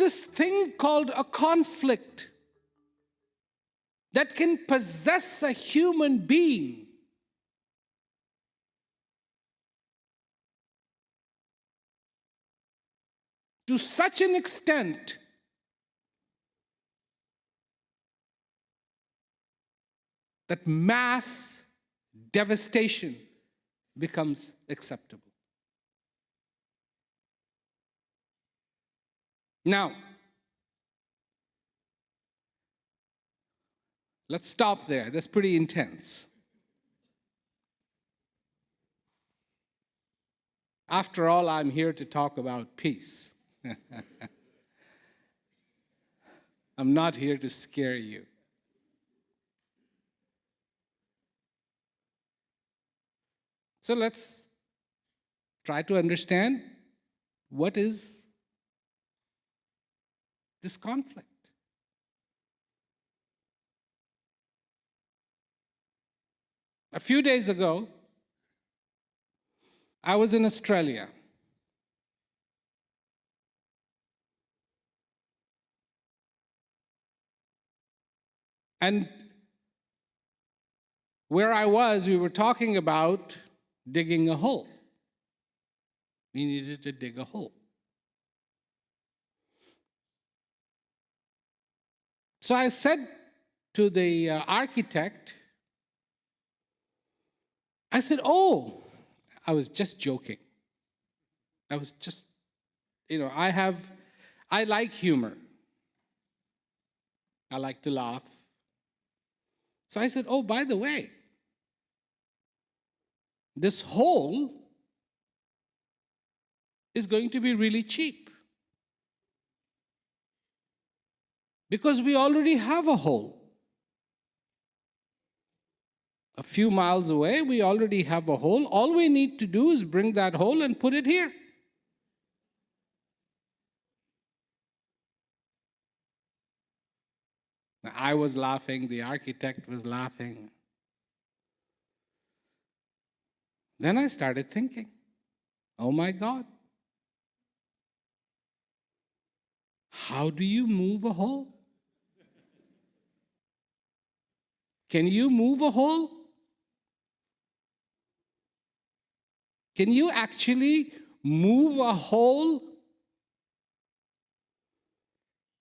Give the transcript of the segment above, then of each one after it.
this thing called a conflict that can possess a human being. To such an extent that mass devastation becomes acceptable. Now, let's stop there. That's pretty intense. After all, I'm here to talk about peace. I'm not here to scare you. So let's try to understand what is this conflict. A few days ago, I was in Australia. And where I was, we were talking about digging a hole. We needed to dig a hole. So I said to the architect, I said, oh, I was just joking. I was just, I like humor. I like to laugh. So I said, oh, by the way, this hole is going to be really cheap because we already have a hole. A few miles away, we already have a hole. All we need to do is bring that hole and put it here. I was laughing, the architect was laughing. Then I started thinking, oh my God, how do you move a hole? Can you move a hole? Can you actually move a hole?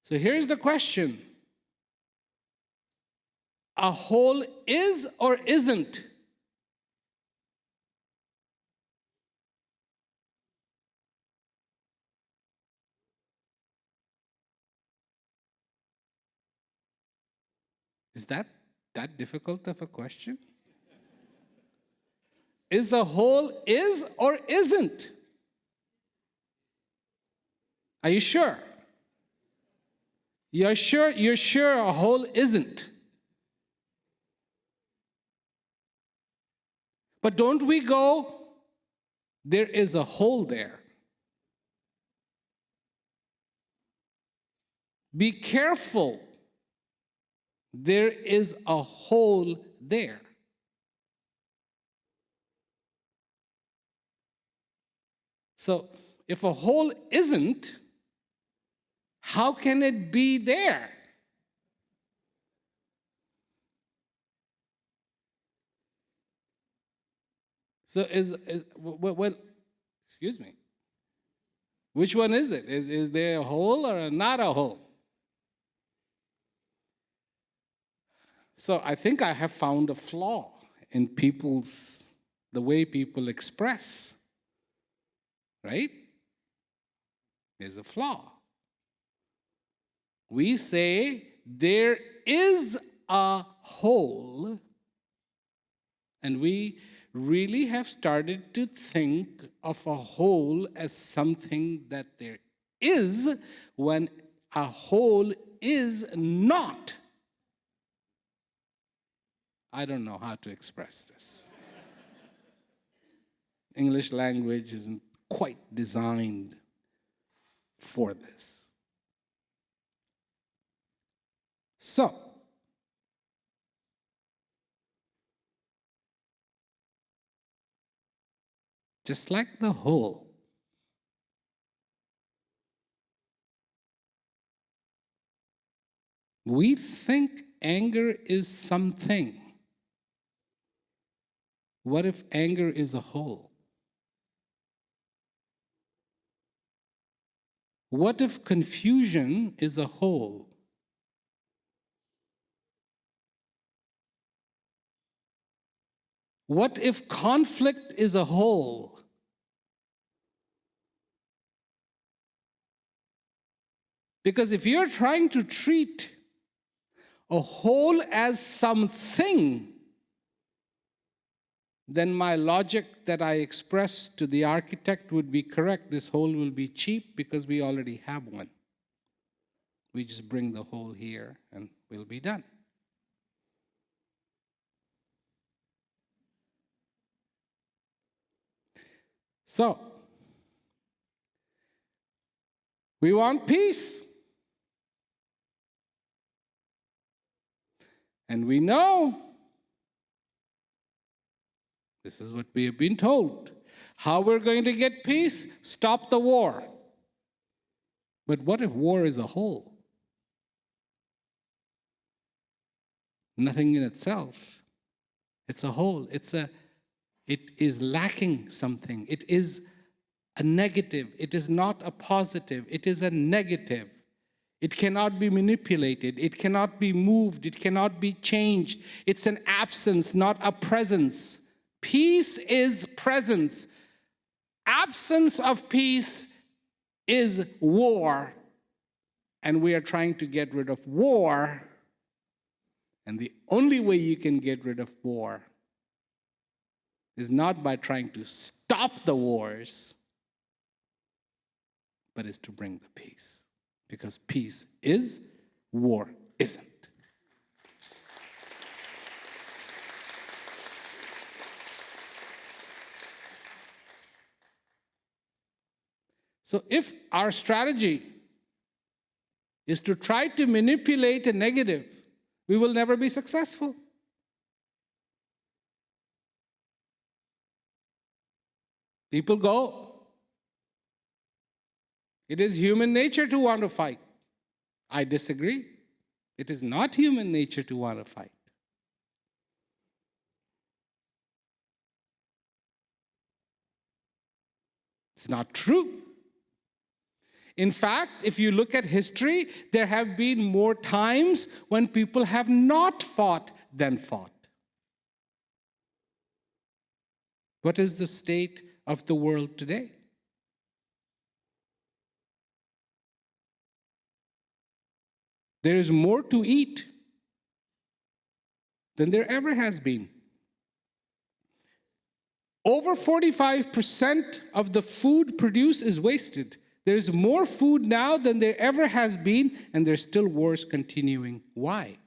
So here's the question. A hole is or isn't? Is that difficult of a question? Is a hole is or isn't? Are you sure? You're sure a hole isn't? But don't we go, there is a hole there. Be careful. There is a hole there. So if a hole isn't, how can it be there? So excuse me. Which one is it? Is there a hole or not a hole? So I think I have found a flaw in the way people express, right? There's a flaw. We say there is a hole, and we really have started to think of a hole as something that there is when a hole is not. I don't know how to express this. English language isn't quite designed for this. So, just like the hole, We think anger is something. What if anger is a whole? What if confusion is a whole? What if conflict is a whole? Because if you're trying to treat a whole as something, then my logic that I expressed to the architect would be correct. This hole will be cheap because we already have one. We just bring the hole here and we'll be done. So, we want peace. And we know, this is what we have been told, how we're going to get peace: stop the war. But what if war is a whole? Nothing in itself. It's a whole. It is lacking something. It is a negative. It is not a positive. It is a negative. It cannot be manipulated. It cannot be moved. It cannot be changed. It's an absence, not a presence. Peace is presence. Absence of peace is war. And we are trying to get rid of war. And the only way you can get rid of war is not by trying to stop the wars, but is to bring the peace. Because peace is, war isn't. So if our strategy is to try to manipulate a negative, we will never be successful. People go. It is human nature to want to fight. I disagree. It is not human nature to want to fight. It's not true. In fact, if you look at history, there have been more times when people have not fought than fought. What is the state of the world today? There is more to eat than there ever has been. Over 45% of the food produced is wasted. There's more food now than there ever has been, and there's still wars continuing. Why?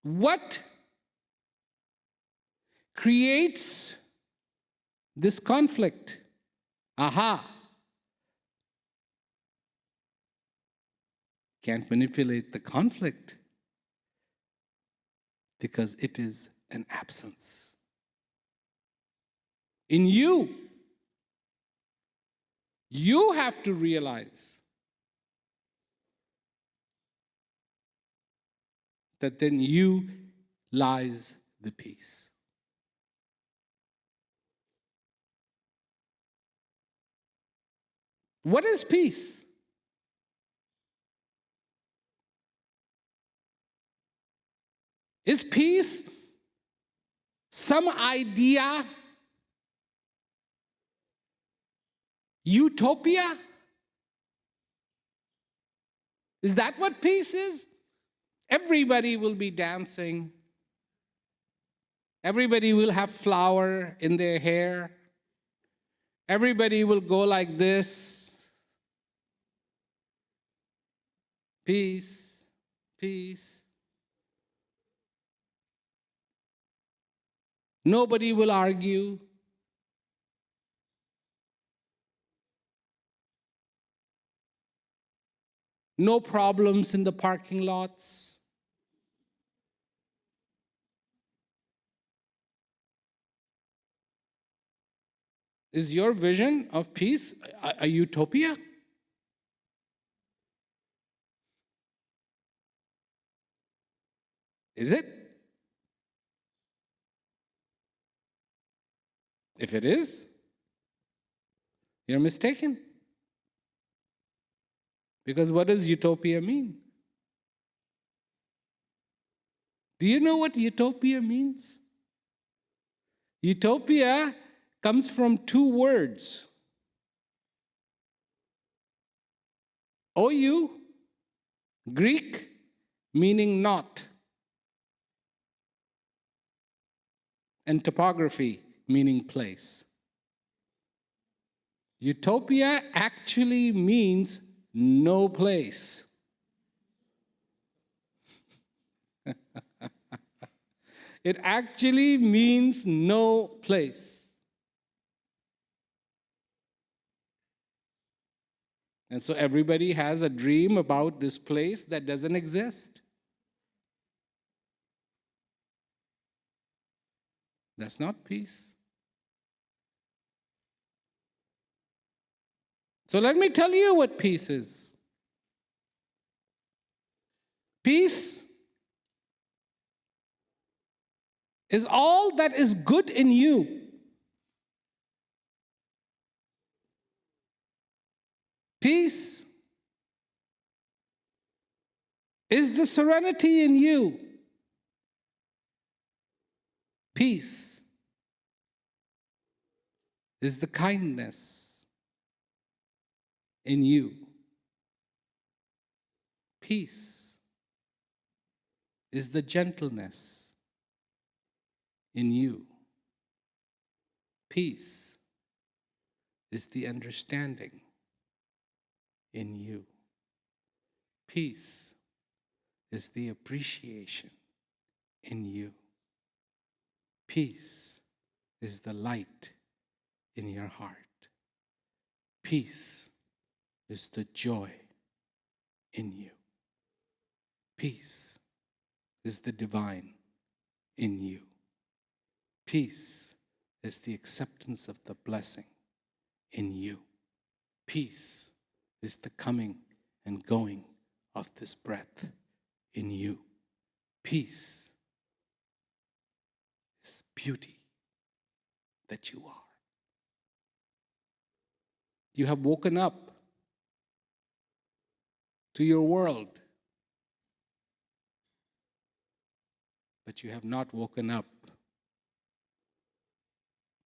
What creates this conflict? Aha. Can't manipulate the conflict because it is an absence. In you have to realize that in you lies the peace. What is peace? Is peace some idea, utopia? Is that what peace is? Everybody will be dancing. Everybody will have flour in their hair. Everybody will go like this. Peace, peace. Nobody will argue. No problems in the parking lots. Is your vision of peace a utopia? Is it? If it is, you're mistaken. Because what does utopia mean? Do you know what utopia means? Utopia comes from two words. Ou, Greek, meaning not, and topography, meaning place. Utopia actually means no place. It actually means no place. And so everybody has a dream about this place that doesn't exist. That's not peace. So let me tell you what peace is. Peace is all that is good in you. Peace is the serenity in you. Peace is the kindness in you. Peace is the gentleness in you. Peace is the understanding in you. Peace is the appreciation in you. Peace is the light in your heart. Peace is the joy in you. Peace is the divine in you. Peace is the acceptance of the blessing in you. Peace is the coming and going of this breath in you. Peace is beauty that you are. You have woken up to your world, but you have not woken up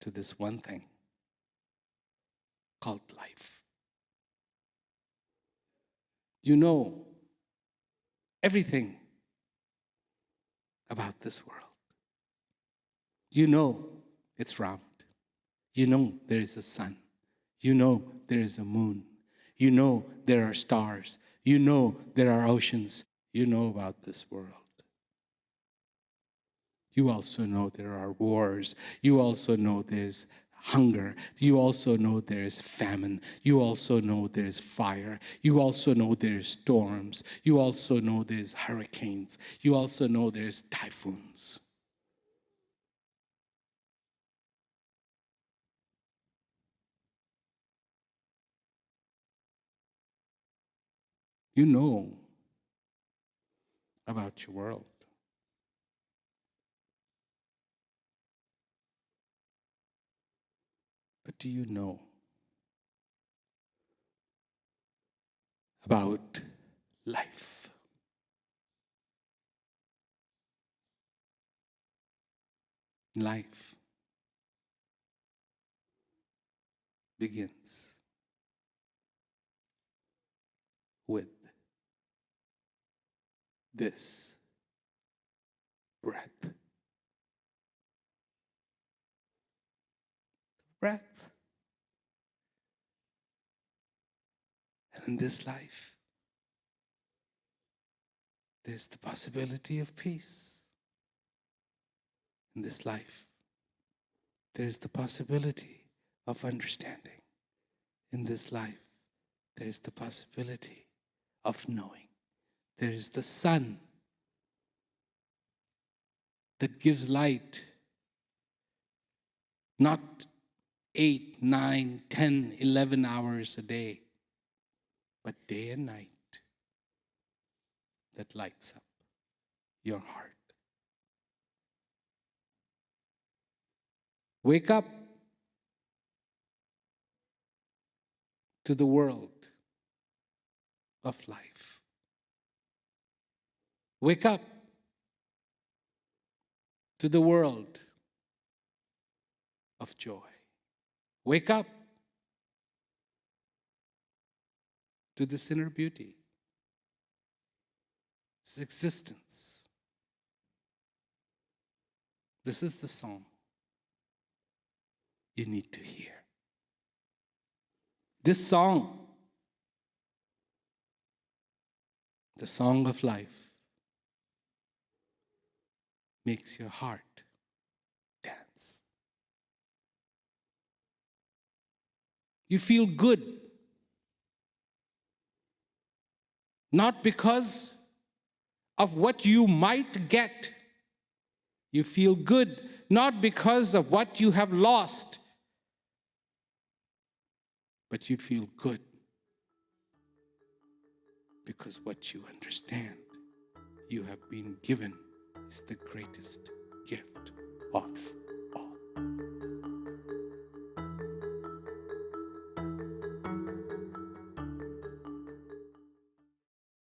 to this one thing called life. You know everything about this world. You know it's round. You know there is a sun. You know there is a moon. You know there are stars. You know there are oceans. You know about this world. You also know there are wars. You also know there's hunger. You also know there's famine. You also know there's fire. You also know there's storms. You also know there's hurricanes. You also know there's typhoons. You know about your world. But do you know about life? Life begins with this breath. Breath. And in this life, there's the possibility of peace. In this life, there's the possibility of understanding. In this life, there's the possibility of knowing. There is the sun that gives light, not 8, 9, 10, 11 hours a day, but day and night that lights up your heart. Wake up to the world of life. Wake up to the world of joy. Wake up to this inner beauty, this existence. This is the song you need to hear. This song, the song of life, makes your heart dance. You feel good, not because of what you might get. You feel good, not because of what you have lost, but you feel good because what you understand you have been given is the greatest gift of